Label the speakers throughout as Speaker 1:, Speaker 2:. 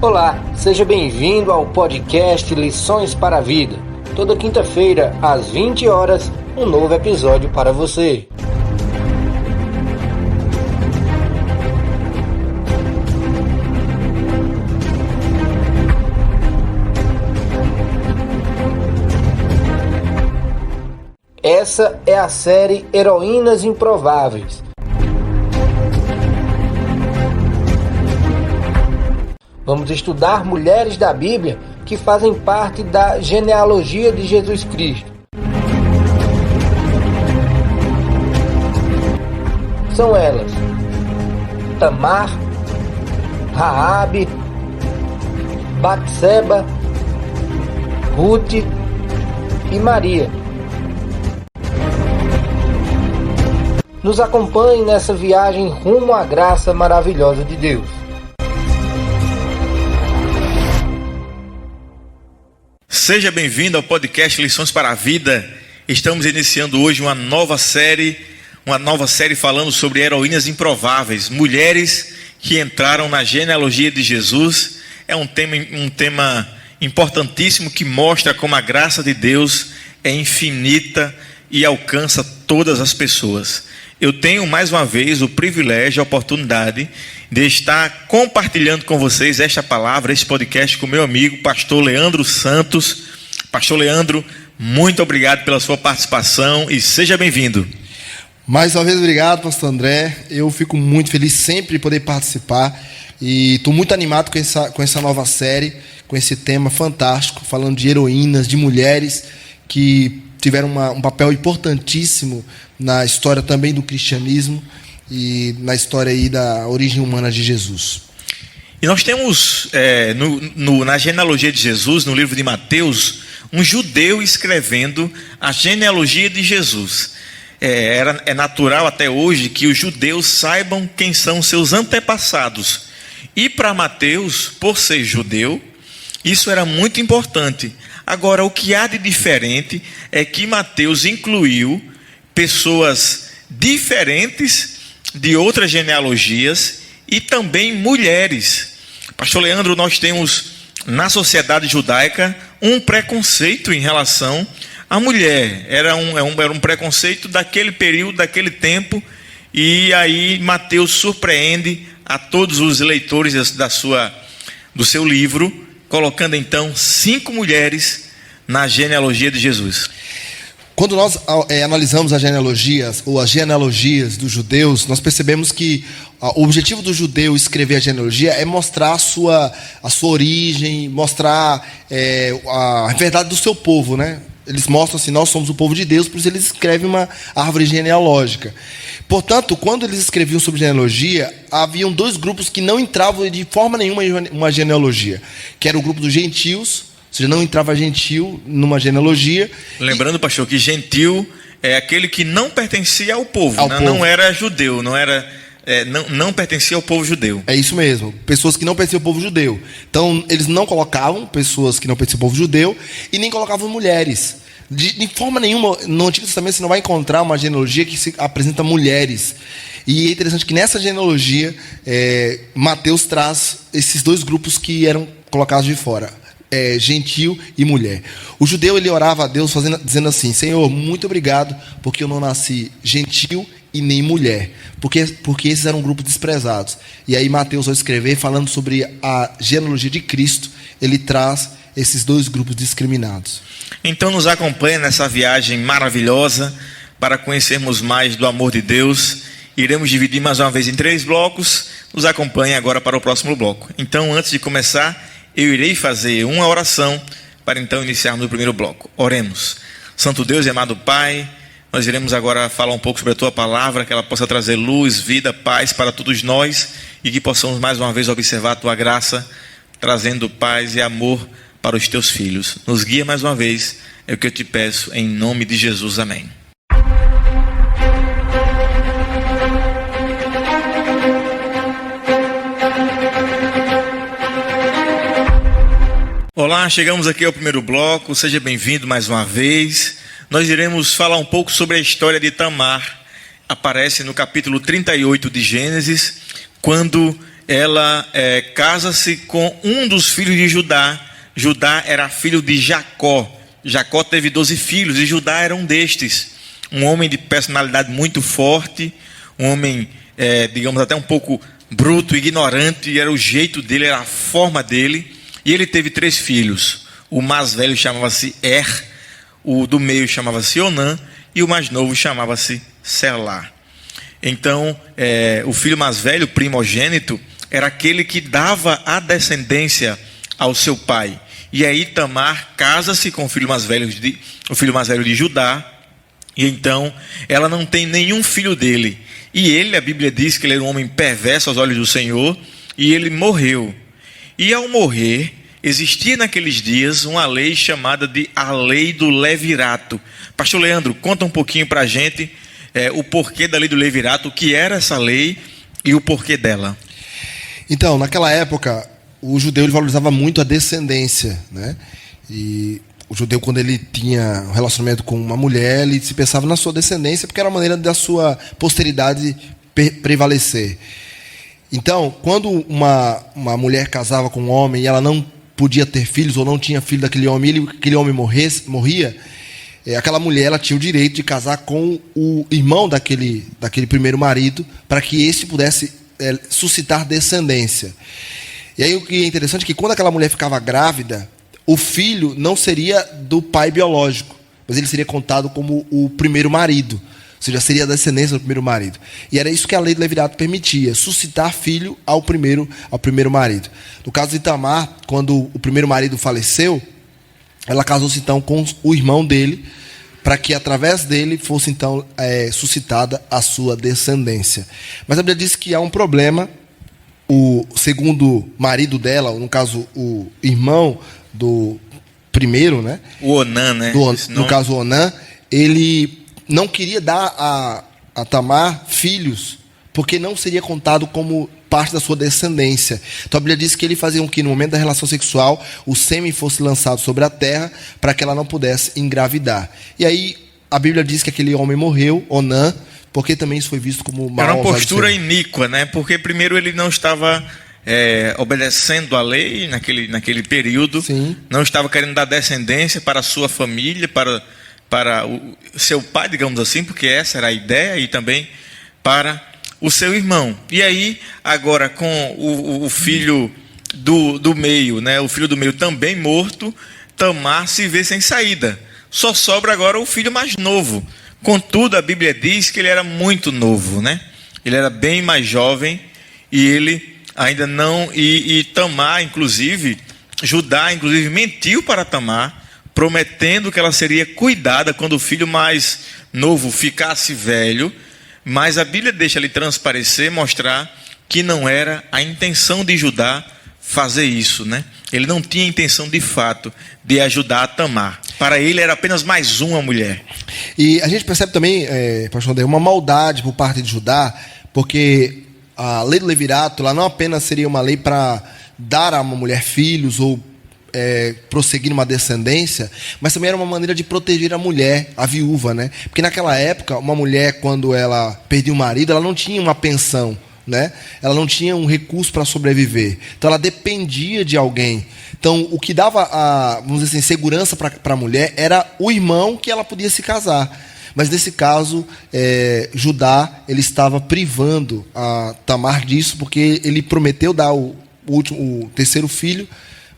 Speaker 1: Olá, seja bem-vindo ao podcast Lições para a Vida. Toda quinta-feira, às 20 horas, um novo episódio para você. Essa é a série Heroínas Improváveis. Vamos estudar mulheres da Bíblia que fazem parte da genealogia de Jesus Cristo. São elas: Tamar, Raabe, Batseba, Ruth e Maria. Nos acompanhe nessa viagem rumo à graça maravilhosa de Deus.
Speaker 2: Seja bem-vindo ao podcast Lições para a Vida. Estamos iniciando hoje uma nova série falando sobre heroínas improváveis, mulheres que entraram na genealogia de Jesus. É um tema importantíssimo que mostra como a graça de Deus é infinita e alcança todas as pessoas. Eu tenho mais uma vez o privilégio, a oportunidade de estar compartilhando com vocês esta palavra, este podcast com meu amigo, pastor Leandro Santos. Pastor Leandro, muito obrigado pela sua participação e seja bem-vindo.
Speaker 3: Mais uma vez, obrigado, pastor André. Eu fico muito feliz sempre de poder participar e estou muito animado com essa nova série, com esse tema fantástico, falando de heroínas, de mulheres que tiveram um papel importantíssimo na história também do cristianismo e na história aí da origem humana de Jesus.
Speaker 2: E nós temos na genealogia de Jesus, no livro de Mateus, um judeu escrevendo a genealogia de Jesus. É natural até hoje que os judeus saibam quem são seus antepassados. E para Mateus, por ser judeu, isso era muito importante. Agora, o que há de diferente é que Mateus incluiu pessoas diferentes de outras genealogias e também mulheres. Pastor Leandro, nós temos na sociedade judaica um preconceito em relação à mulher. Era um preconceito daquele período, daquele tempo, e aí Mateus surpreende a todos os leitores do seu livro, colocando então 5 mulheres na genealogia de Jesus.
Speaker 3: Quando nós analisamos as genealogias dos judeus, nós percebemos que o objetivo do judeu escrever a genealogia é mostrar a sua origem, mostrar a verdade do seu povo, né? Eles mostram assim, nós somos o povo de Deus, por isso eles escrevem uma árvore genealógica. Portanto, quando eles escreviam sobre genealogia, haviam 2 grupos que não entravam de forma nenhuma em uma genealogia, que era o grupo dos gentios, ou seja, não entrava gentio numa genealogia.
Speaker 2: Lembrando, pastor, que gentio é aquele que não pertencia ao povo, não era judeu, não pertencia ao povo judeu.
Speaker 3: É isso mesmo, pessoas que não pertenciam ao povo judeu. Então, eles não colocavam pessoas que não pertenciam ao povo judeu e nem colocavam mulheres. De forma nenhuma, no Antigo Testamento você não vai encontrar uma genealogia que se apresenta mulheres. E é interessante que nessa genealogia, Mateus traz esses 2 grupos que eram colocados de fora. Gentio e mulher. O judeu ele orava a Deus dizendo assim: Senhor, muito obrigado porque eu não nasci gentio e nem mulher, porque esses eram grupos desprezados. E aí Mateus, ao escrever falando sobre a genealogia de Cristo, ele traz esses 2 grupos discriminados.
Speaker 2: Então nos acompanha nessa viagem maravilhosa para conhecermos mais do amor de Deus. Iremos dividir mais uma vez em 3 blocos. Nos acompanhe agora para o próximo bloco. Então, antes de começar, eu irei fazer uma oração para então iniciarmos o primeiro bloco. Oremos. Santo Deus e amado Pai, nós iremos agora falar um pouco sobre a Tua palavra, que ela possa trazer luz, vida, paz para todos nós e que possamos mais uma vez observar a Tua graça, trazendo paz e amor para os Teus filhos. Nos guia mais uma vez, é o que eu te peço, em nome de Jesus. Amém. Olá, chegamos aqui ao primeiro bloco, seja bem-vindo mais uma vez. Nós iremos falar um pouco sobre a história de Tamar. Aparece no capítulo 38 de Gênesis, quando ela casa-se com um dos filhos de Judá. Judá era filho de Jacó. Jacó teve 12 filhos e Judá era um destes. Um homem de personalidade muito forte, um homem, digamos, até um pouco bruto, ignorante, era o jeito dele, era a forma dele. E ele teve 3 filhos. O mais velho chamava-se o do meio chamava-se Onã e o mais novo chamava-se Selá. Então, o filho mais velho, primogênito, era aquele que dava a descendência ao seu pai. E aí Tamar casa-se com o filho mais velho de Judá, e então ela não tem nenhum filho dele. E ele, a Bíblia diz que ele era um homem perverso aos olhos do Senhor, e ele morreu. E ao morrer, existia naqueles dias uma lei chamada de a lei do levirato. Pastor Leandro, conta um pouquinho para a gente o porquê da lei do levirato, o que era essa lei e o porquê dela.
Speaker 3: Então, naquela época, o judeu ele valorizava muito a descendência, né? E o judeu, quando ele tinha um relacionamento com uma mulher, ele se pensava na sua descendência, porque era a maneira da sua posteridade prevalecer. Então, quando uma mulher casava com um homem e ela não podia ter filhos ou não tinha filho daquele homem, e aquele homem morria, aquela mulher ela tinha o direito de casar com o irmão daquele primeiro marido, para que esse pudesse suscitar descendência. E aí o que é interessante é que quando aquela mulher ficava grávida, o filho não seria do pai biológico, mas ele seria contado como o primeiro marido, ou seja, seria a descendência do primeiro marido. E era isso que a lei do levirato permitia, suscitar filho ao primeiro marido. No caso de Tamar, quando o primeiro marido faleceu, ela casou-se então com o irmão dele, para que através dele fosse então suscitada a sua descendência. Mas a Bíblia diz que há um problema. O segundo marido dela, no caso o irmão do primeiro, né?
Speaker 2: O Onã, né?
Speaker 3: No caso o Onã, ele não queria dar a Tamar filhos, porque não seria contado como parte da sua descendência. Então a Bíblia diz que ele fazia com que no momento da relação sexual o sêmen fosse lançado sobre a terra para que ela não pudesse engravidar. E aí a Bíblia diz que aquele homem morreu, Onã, porque também isso foi visto como mal.
Speaker 2: Era uma postura iníqua, né? Porque primeiro ele não estava obedecendo a lei naquele período.
Speaker 3: Sim.
Speaker 2: Não estava querendo dar descendência para a sua família, para o seu pai, digamos assim, porque essa era a ideia, e também para o seu irmão. E aí, agora com o filho do meio, né? O filho do meio também morto, Tamar se vê sem saída. Só sobra agora o filho mais novo. Contudo, a Bíblia diz que ele era muito novo, né? Ele era bem mais jovem e ele ainda não... E Tamar, Judá, mentiu para Tamar, prometendo que ela seria cuidada quando o filho mais novo ficasse velho. Mas a Bíblia deixa ali transparecer, mostrar que não era a intenção de Judá fazer isso, né? Ele não tinha intenção de fato de ajudar a Tamar. Para ele era apenas mais uma mulher.
Speaker 3: E a gente percebe também, pastor André, uma maldade por parte de Judá, porque a lei do levirato ela não apenas seria uma lei para dar a uma mulher filhos ou prosseguir uma descendência, mas também era uma maneira de proteger a mulher, a viúva, né? Porque naquela época, uma mulher, quando ela perdia o marido, ela não tinha uma pensão, né? Ela não tinha um recurso para sobreviver. Então ela dependia de alguém. Então o que dava vamos dizer assim, segurança para a mulher era o irmão que ela podia se casar. Mas nesse caso, Judá ele estava privando a Tamar disso, porque ele prometeu dar o terceiro filho,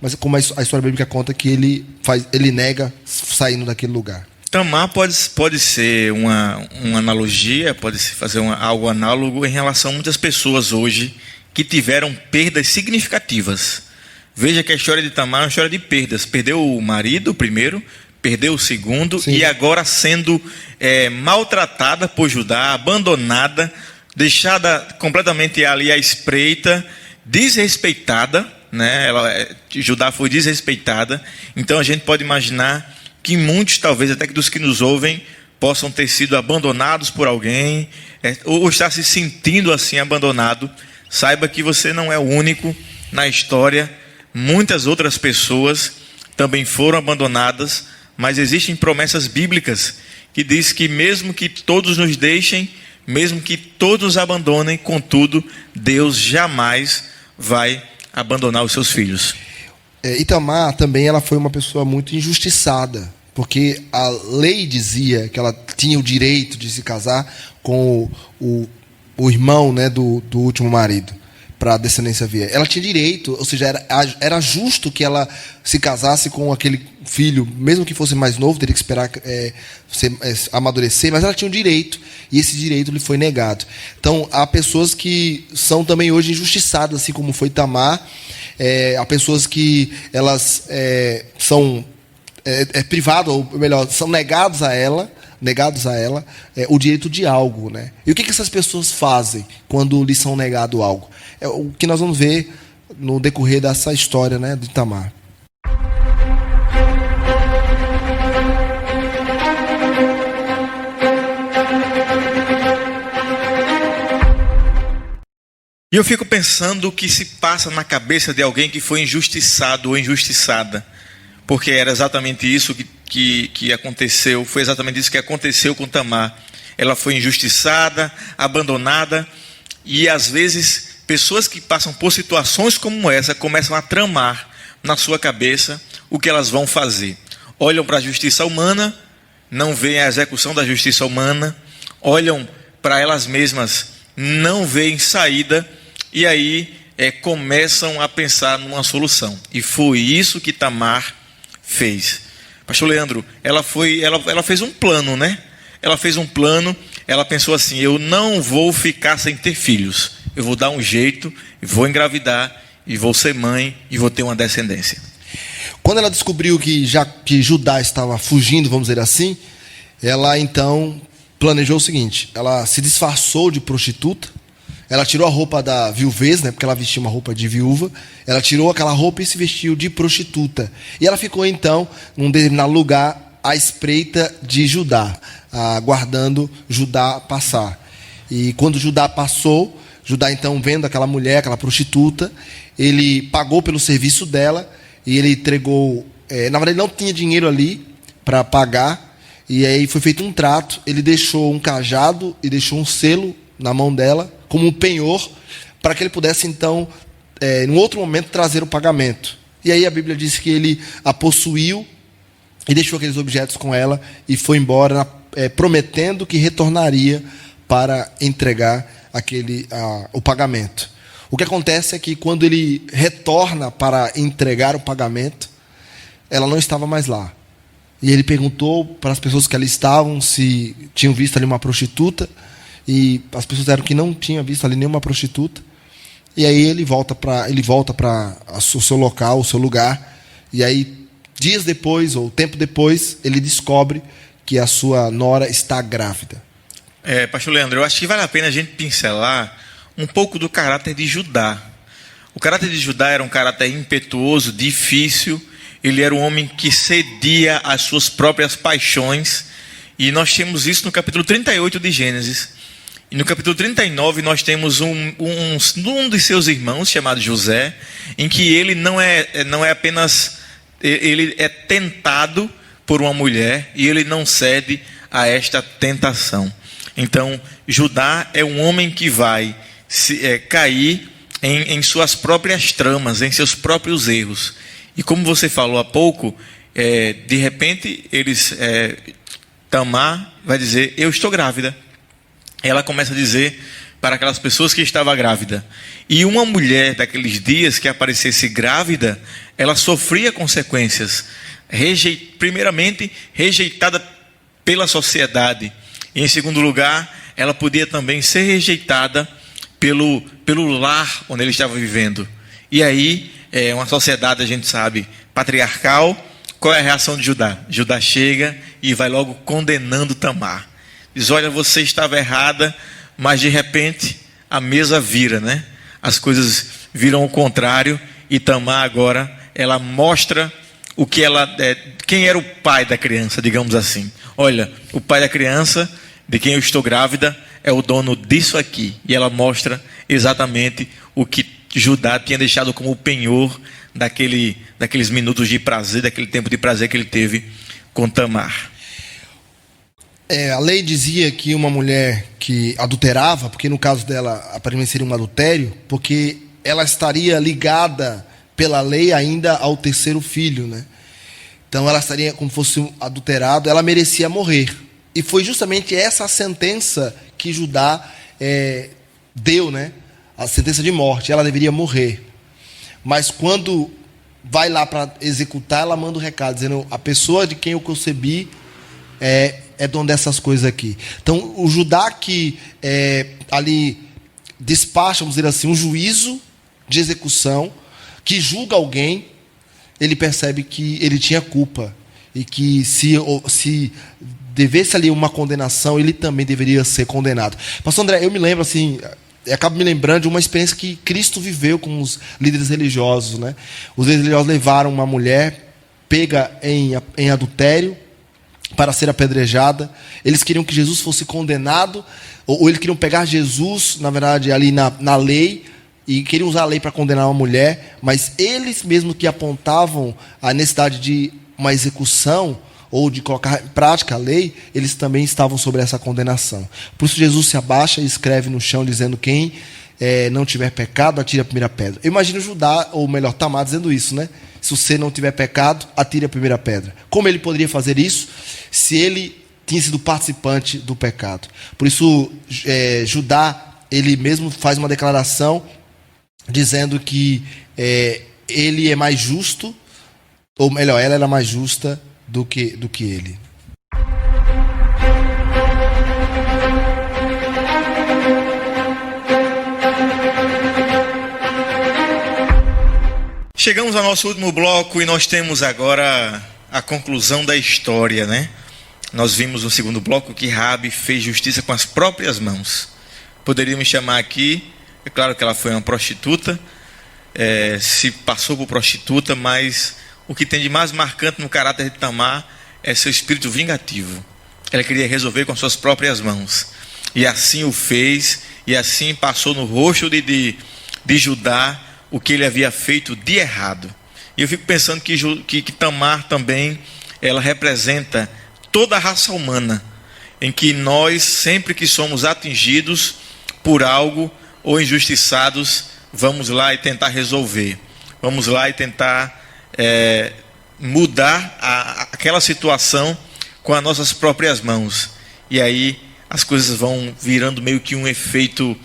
Speaker 3: mas como a história bíblica conta que ele nega saindo daquele lugar.
Speaker 2: Tamar pode ser uma analogia, pode-se fazer algo análogo em relação a muitas pessoas hoje que tiveram perdas significativas. Veja que a história de Tamar é uma história de perdas. Perdeu o marido, o primeiro, perdeu o segundo. Sim. E agora sendo maltratada por Judá, abandonada, deixada completamente ali à espreita, desrespeitada, né? Judá foi desrespeitada. Então a gente pode imaginar que muitos, talvez até que dos que nos ouvem, possam ter sido abandonados por alguém, ou estar se sentindo assim abandonado. Saiba que você não é o único na história. Muitas outras pessoas também foram abandonadas, mas existem promessas bíblicas que diz que mesmo que todos nos deixem, mesmo que todos nos abandonem, contudo, Deus jamais vai abandonar os seus filhos.
Speaker 3: E Tamar também ela foi uma pessoa muito injustiçada, porque a lei dizia que ela tinha o direito de se casar com o irmão, né, do último marido, para a descendência vir. Ela tinha direito, ou seja, era justo que ela se casasse com aquele filho, mesmo que fosse mais novo, teria que esperar amadurecer, mas ela tinha um direito, e esse direito lhe foi negado. Então, há pessoas que são também hoje injustiçadas, assim como foi Tamar. Há pessoas que elas são privadas, ou melhor, são negados a ela o direito de algo, né? E o que essas pessoas fazem quando lhes são negado algo? É o que nós vamos ver no decorrer dessa história, né, de Tamar.
Speaker 2: E eu fico pensando o que se passa na cabeça de alguém que foi injustiçado ou injustiçada, porque era exatamente isso que aconteceu, foi exatamente isso que aconteceu com Tamar. Ela foi injustiçada, abandonada, e às vezes pessoas que passam por situações como essa começam a tramar na sua cabeça o que elas vão fazer. Olham para a justiça humana, não veem a execução da justiça humana, olham para elas mesmas, não veem saída, e aí começam a pensar numa solução. E foi isso que Tamar fez. Pastor Leandro, ela fez um plano, né? Ela fez um plano, ela pensou assim: eu não vou ficar sem ter filhos, eu vou dar um jeito, vou engravidar, e vou ser mãe, e vou ter uma descendência.
Speaker 3: Quando ela descobriu que Judá estava fugindo, vamos dizer assim, ela então planejou o seguinte: ela se disfarçou de prostituta, ela tirou a roupa da viuvez, né, porque ela vestia uma roupa de viúva, ela tirou aquela roupa e se vestiu de prostituta. E ela ficou então, num determinado lugar, à espreita de Judá, aguardando Judá passar. E quando Judá passou, Judá então, vendo aquela mulher, aquela prostituta, ele pagou pelo serviço dela, e ele entregou, na verdade ele não tinha dinheiro ali para pagar, e aí foi feito um trato, ele deixou um cajado e deixou um selo na mão dela, como um penhor, para que ele pudesse então, em outro momento, trazer o pagamento. E aí a Bíblia diz que ele a possuiu e deixou aqueles objetos com ela e foi embora, prometendo que retornaria para entregar o pagamento. O que acontece é que quando ele retorna para entregar o pagamento, ela não estava mais lá. E ele perguntou para as pessoas que ali estavam se tinham visto ali uma prostituta, e as pessoas disseram que não tinham visto ali nenhuma prostituta. E aí ele volta para o seu local, o seu lugar, e aí dias depois, ou tempo depois, ele descobre que a sua nora está grávida.
Speaker 2: Pastor Leandro, eu acho que vale a pena a gente pincelar um pouco do caráter de Judá. O caráter de Judá era um caráter impetuoso, difícil. Ele era um homem que cedia às suas próprias paixões. E nós temos isso no capítulo 38 de Gênesis. E no capítulo 39 nós temos um de seus irmãos, chamado José, em que ele não é apenas... Ele é tentado por uma mulher e ele não cede a esta tentação. Então, Judá é um homem que vai cair em suas próprias tramas, em seus próprios erros. E como você falou há pouco, de repente, Tamar vai dizer: eu estou grávida. Ela começa a dizer para aquelas pessoas que estava grávida. E uma mulher daqueles dias que aparecesse grávida, ela sofria consequências. Primeiramente, rejeitada pela sociedade. E, em segundo lugar, ela podia também ser rejeitada pelo lar onde ele estava vivendo. E aí, uma sociedade, a gente sabe, patriarcal. Qual é a reação de Judá? Judá chega e vai logo condenando Tamar. Diz: olha, você estava errada, mas de repente a mesa vira, né? As coisas viram o contrário, e Tamar agora, ela mostra o que quem era o pai da criança, digamos assim. Olha, o pai da criança, de quem eu estou grávida, é o dono disso aqui. E ela mostra exatamente o que Judá tinha deixado como penhor daqueles minutos de prazer, daquele tempo de prazer que ele teve com Tamar.
Speaker 3: A lei dizia que uma mulher que adulterava, porque no caso dela aparentemente seria um adultério, porque ela estaria ligada pela lei ainda ao terceiro filho, né? Então ela estaria como fosse um adulterado, ela merecia morrer. E foi justamente essa a sentença que Judá deu, né? A sentença de morte, ela deveria morrer. Mas quando vai lá para executar, ela manda um recado, dizendo: a pessoa de quem eu concebi é dono dessas coisas aqui. Então, o Judá que ali despacha, vamos dizer assim, um juízo de execução, que julga alguém, ele percebe que ele tinha culpa. E que se devesse ali uma condenação, ele também deveria ser condenado. Pastor André, eu me lembro assim... acabo me lembrando de uma experiência que Cristo viveu com os líderes religiosos, né? Os líderes religiosos levaram uma mulher pega em adultério para ser apedrejada. Eles queriam que Jesus fosse condenado, ou eles queriam pegar Jesus, na verdade, ali na lei, e queriam usar a lei para condenar uma mulher, mas eles mesmos que apontavam a necessidade de uma execução, ou de colocar em prática a lei, eles também estavam sobre essa condenação. Por isso Jesus se abaixa e escreve no chão, dizendo: quem não tiver pecado, atire a primeira pedra. Eu imagino Judá, ou melhor, Tamar, dizendo isso, né? Se você não tiver pecado, atire a primeira pedra. Como ele poderia fazer isso se ele tinha sido participante do pecado? Por isso Judá, ele mesmo faz uma declaração dizendo que ele é mais justo, ou melhor, ela era mais justa do que ele.
Speaker 2: Chegamos ao nosso último bloco e nós temos agora a conclusão da história, né? Nós vimos no segundo bloco que Raabe fez justiça com as próprias mãos. Poderíamos chamar aqui, é claro que ela foi uma prostituta, se passou por prostituta, mas o que tem de mais marcante no caráter de Tamar é seu espírito vingativo. Ela queria resolver com suas próprias mãos. E assim o fez, e assim passou no rosto de Judá o que ele havia feito de errado. E eu fico pensando que Tamar também, ela representa toda a raça humana, em que nós, sempre que somos atingidos por algo ou injustiçados, vamos lá e tentar resolver. Vamos lá e tentar mudar aquela situação com as nossas próprias mãos. E aí as coisas vão virando meio que um efeito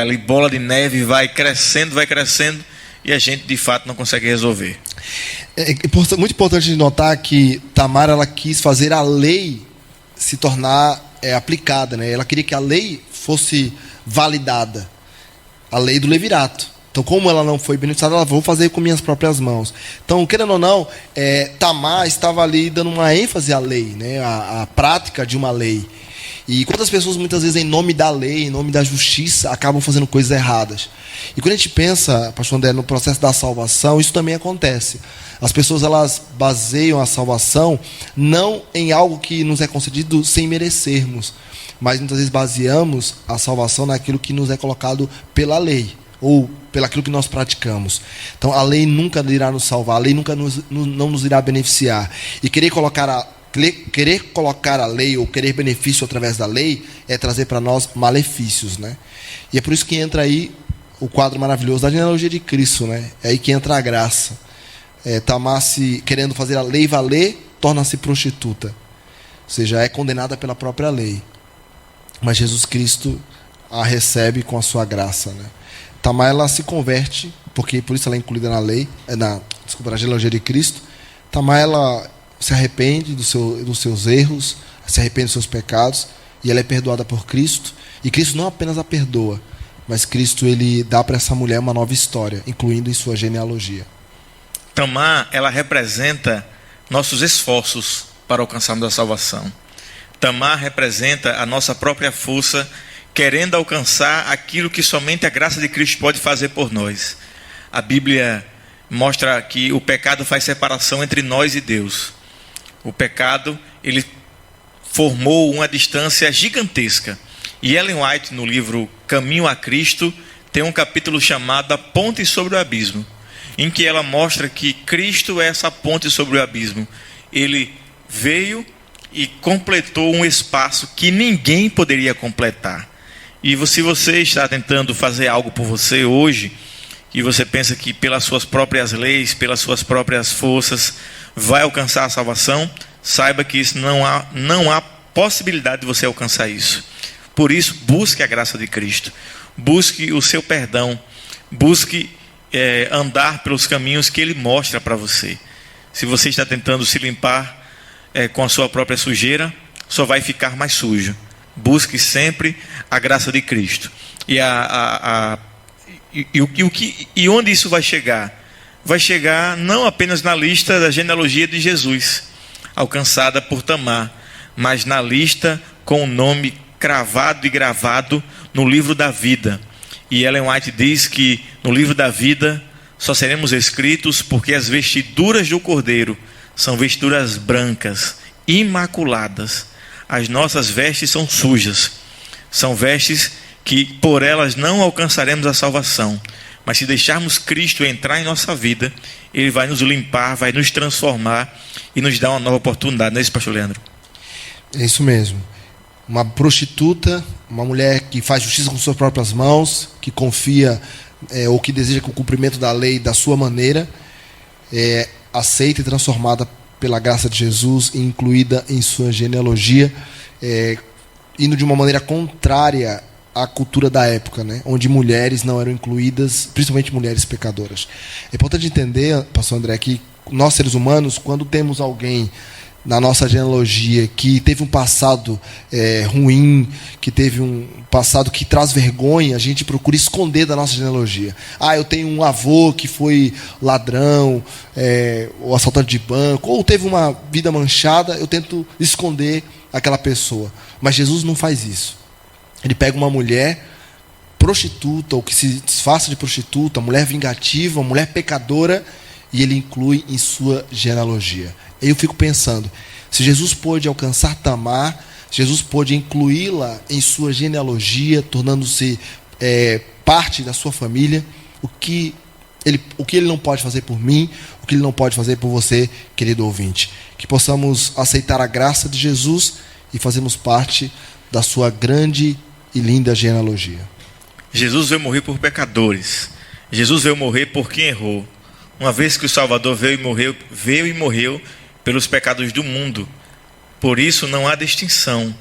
Speaker 2: ali, bola de neve, vai crescendo, e a gente de fato não consegue resolver.
Speaker 3: É muito importante de notar que Tamar, ela quis fazer a lei se tornar aplicada, né? Ela queria que a lei fosse validada, a lei do levirato. Então, como ela não foi beneficiada, ela vou fazer com minhas próprias mãos. Então, querendo ou não, Tamar estava ali dando uma ênfase à lei, né? A prática de uma lei. E quantas pessoas, muitas vezes, em nome da lei, em nome da justiça, acabam fazendo coisas erradas. E quando a gente pensa, pastor André, no processo da salvação, isso também acontece. As pessoas, elas baseiam a salvação não em algo que nos é concedido sem merecermos, mas muitas vezes baseamos a salvação naquilo que nos é colocado pela lei, ou pelaquilo que nós praticamos. Então, a lei nunca irá nos salvar, a lei nunca não nos irá beneficiar. E querer colocar a lei ou querer benefício através da lei é trazer para nós malefícios, né? E é por isso que entra aí o quadro maravilhoso da genealogia de Cristo, né? É aí que entra a graça. Tamar, querendo fazer a lei valer, torna-se prostituta. Ou seja, é condenada pela própria lei. Mas Jesus Cristo a recebe com a sua graça, né? Tamar, ela se converte, porque por isso ela é incluída na lei, na genealogia de Cristo. Tamar, ela se arrepende dos seus erros, se arrepende dos seus pecados, e ela é perdoada por Cristo. E Cristo não apenas a perdoa, mas Cristo, ele dá para essa mulher uma nova história, incluindo em sua genealogia.
Speaker 2: Tamar, ela representa nossos esforços para alcançarmos a salvação. Tamar representa a nossa própria força, querendo alcançar aquilo que somente a graça de Cristo pode fazer por nós. A Bíblia mostra que o pecado faz separação entre nós e Deus. O pecado, ele formou uma distância gigantesca. E Ellen White, no livro Caminho a Cristo, tem um capítulo chamado A Ponte sobre o Abismo, em que ela mostra que Cristo é essa ponte sobre o abismo. Ele veio e completou um espaço que ninguém poderia completar. E se você está tentando fazer algo por você hoje, e você pensa que pelas suas próprias leis, pelas suas próprias forças, vai alcançar a salvação, saiba que isso não há possibilidade de você alcançar isso. Por isso, busque a graça de Cristo, busque o seu perdão, busque andar pelos caminhos que Ele mostra para você. Se você está tentando se limpar com a sua própria sujeira, só vai ficar mais sujo. Busque sempre a graça de Cristo. E onde isso vai chegar? Vai chegar não apenas na lista da genealogia de Jesus, alcançada por Tamar, mas na lista com o nome cravado e gravado no livro da vida. E Ellen White diz que no livro da vida só seremos escritos porque as vestiduras do Cordeiro são vestiduras brancas, imaculadas. As nossas vestes são sujas, são vestes que por elas não alcançaremos a salvação, mas se deixarmos Cristo entrar em nossa vida, Ele vai nos limpar, vai nos transformar e nos dar uma nova oportunidade. Não é isso, pastor Leandro?
Speaker 3: É isso mesmo. Uma prostituta, uma mulher que faz justiça com suas próprias mãos, que confia ou que deseja que o cumprimento da lei da sua maneira, é aceita e transformada pela graça de Jesus e incluída em sua genealogia, indo de uma maneira contrária à cultura da época, né? Onde mulheres não eram incluídas, principalmente mulheres pecadoras. É importante entender, pastor André, que nós seres humanos, quando temos alguém na nossa genealogia que teve um passado ruim, que teve um passado que traz vergonha, a gente procura esconder da nossa genealogia. Eu tenho um avô que foi ladrão, ou assaltante de banco, ou teve uma vida manchada, eu tento esconder aquela pessoa. Mas Jesus não faz isso. Ele pega uma mulher prostituta, ou que se disfarça de prostituta, uma mulher vingativa, uma mulher pecadora, e ele inclui em sua genealogia. Eu fico pensando, se Jesus pôde alcançar Tamar, Jesus pôde incluí-la em sua genealogia, tornando-se parte da sua família, o que ele não pode fazer por mim, o que ele não pode fazer por você, querido ouvinte. Que possamos aceitar a graça de Jesus e fazermos parte da sua grande e linda genealogia.
Speaker 2: Jesus veio morrer por pecadores. Jesus veio morrer por quem errou. Uma vez que o Salvador veio e morreu pelos pecados do mundo. Por isso não há distinção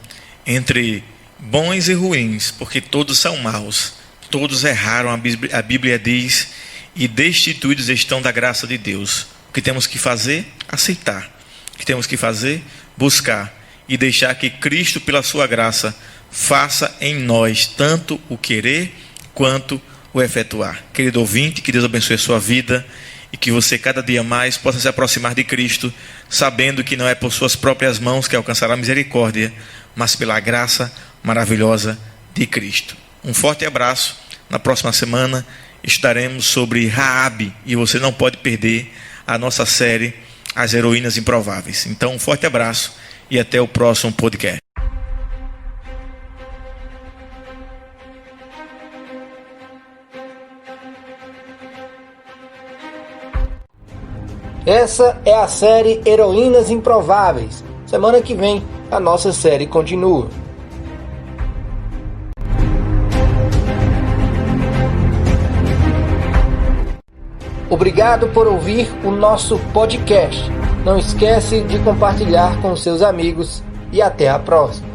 Speaker 2: entre bons e ruins, porque todos são maus, todos erraram, a Bíblia diz, e destituídos estão da graça de Deus. O que temos que fazer? Aceitar. O que temos que fazer? Buscar e deixar que Cristo, pela sua graça, faça em nós tanto o querer quanto o efetuar. Querido ouvinte, que Deus abençoe a sua vida e que você cada dia mais possa se aproximar de Cristo, sabendo que não é por suas próprias mãos que alcançará a misericórdia, mas pela graça maravilhosa de Cristo. Um forte abraço. Na próxima semana estudaremos sobre Raabe e você não pode perder a nossa série As Heroínas Improváveis. Então, um forte abraço e até o próximo podcast.
Speaker 1: Essa é a série Heroínas Improváveis. Semana que vem a nossa série continua. Obrigado por ouvir o nosso podcast. Não esquece de compartilhar com seus amigos e até a próxima.